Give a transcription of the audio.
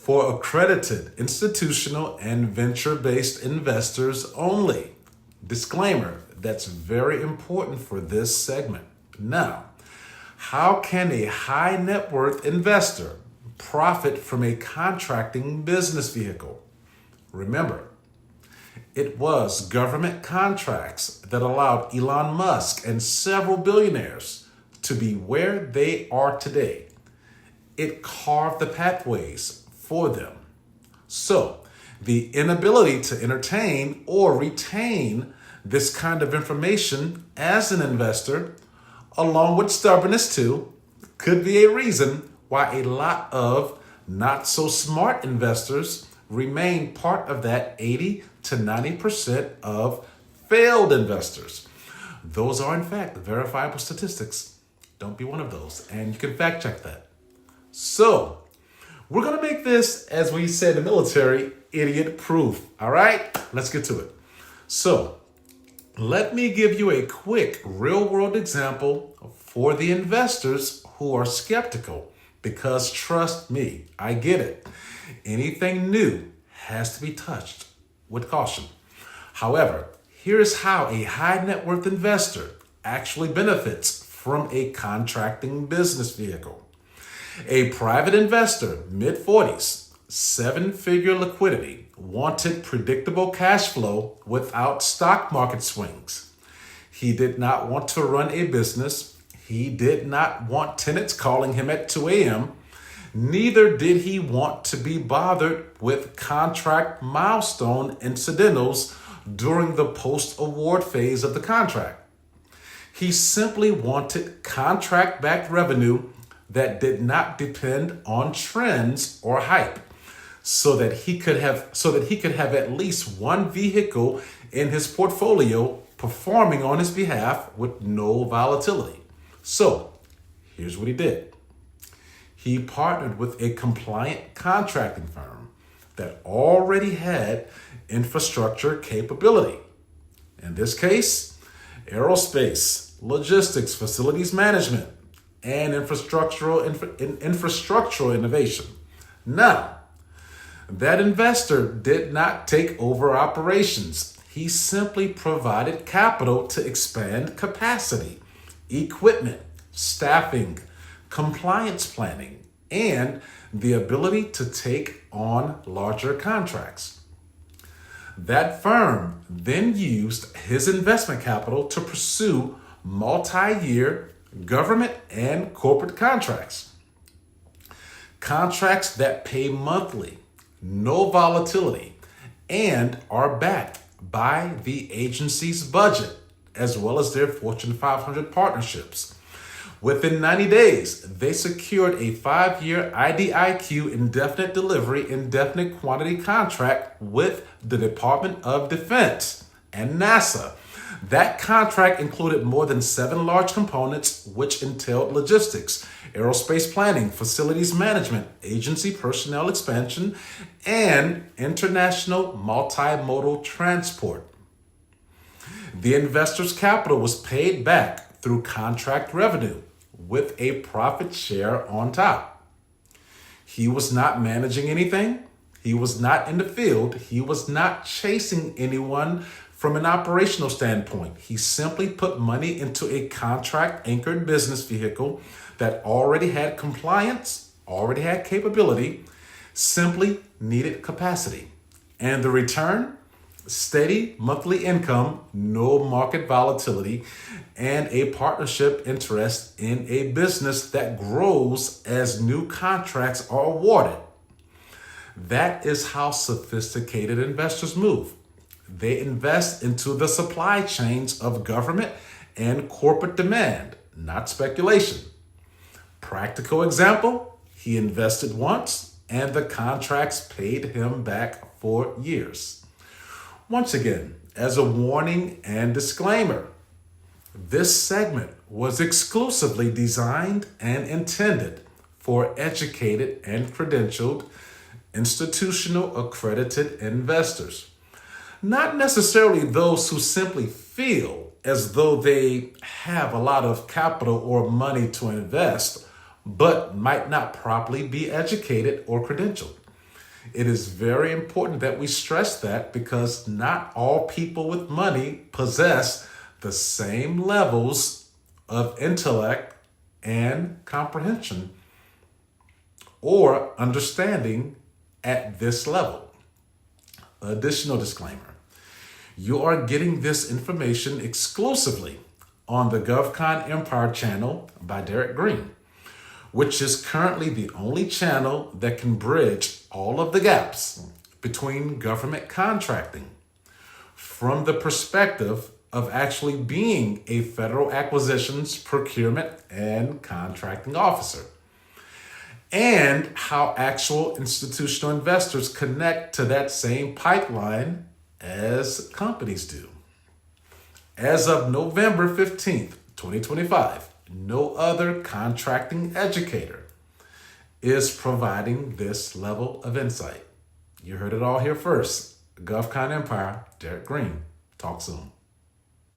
for accredited institutional and venture-based investors only. Disclaimer, that's very important for this segment. Now, how can a high net worth investor profit from a contracting business vehicle? Remember, it was government contracts that allowed Elon Musk and several billionaires to be where they are today. It carved the pathways for them. So, the inability to entertain or retain this kind of information as an investor, along with stubbornness too, could be a reason why a lot of not so smart investors remain part of that 80 to 90% of failed investors. Those are in fact verifiable statistics. Don't be one of those, and you can fact check that. So, we're gonna make this, as we say in the military, idiot proof. All right, let's get to it. So, let me give you a quick real world example for the investors who are skeptical, because trust me, I get it. Anything new has to be touched with caution. However, here's how a high net worth investor actually benefits from a contracting business vehicle. A private investor, mid-40s, 7-figure liquidity, wanted predictable cash flow without stock market swings. He did not want to run a business. He did not want tenants calling him at 2 a.m. Neither did he want to be bothered with contract milestone incidentals during the post-award phase of the contract. He simply wanted contract-backed revenue that did not depend on trends or hype, so that he could have at least one vehicle in his portfolio performing on his behalf with no volatility. So here's what he did. He partnered with a compliant contracting firm that already had infrastructure capability. In this case, aerospace, logistics, facilities management, and infrastructural innovation. Now, that investor did not take over operations. He simply provided capital to expand capacity, equipment, staffing, compliance planning, and the ability to take on larger contracts. That firm then used his investment capital to pursue multi-year government and corporate contracts. Contracts that pay monthly, no volatility, and are backed by the agency's budget, as well as their Fortune 500 partnerships. Within 90 days, they secured a 5-year IDIQ indefinite delivery, indefinite quantity contract with the Department of Defense and NASA. That contract included more than 7 large components, which entailed logistics, aerospace planning, facilities management, agency personnel expansion, and international multimodal transport. The investor's capital was paid back through contract revenue with a profit share on top. He was not managing anything. He was not in the field. He was not chasing anyone from an operational standpoint. He simply put money into a contract-anchored business vehicle that already had compliance, already had capability, simply needed capacity. And the return? Steady monthly income, no market volatility, and a partnership interest in a business that grows as new contracts are awarded. That is how sophisticated investors move. They invest into the supply chains of government and corporate demand, not speculation. Practical example, he invested once and the contracts paid him back for years. Once again, as a warning and disclaimer, this segment was exclusively designed and intended for educated and credentialed institutional accredited investors. Not necessarily those who simply feel as though they have a lot of capital or money to invest, but might not properly be educated or credentialed. It is very important that we stress that because not all people with money possess the same levels of intellect and comprehension or understanding at this level. Additional disclaimer: you are getting this information exclusively on the GovCon Empire channel by Derrick Green, which is currently the only channel that can bridge all of the gaps between government contracting from the perspective of actually being a federal acquisitions, procurement, and contracting officer, and how actual institutional investors connect to that same pipeline as companies do. As of November 15th, 2025, no other contracting educator is providing this level of insight. You heard it all here first. GovCon Empire, Derrick Green. Talk soon.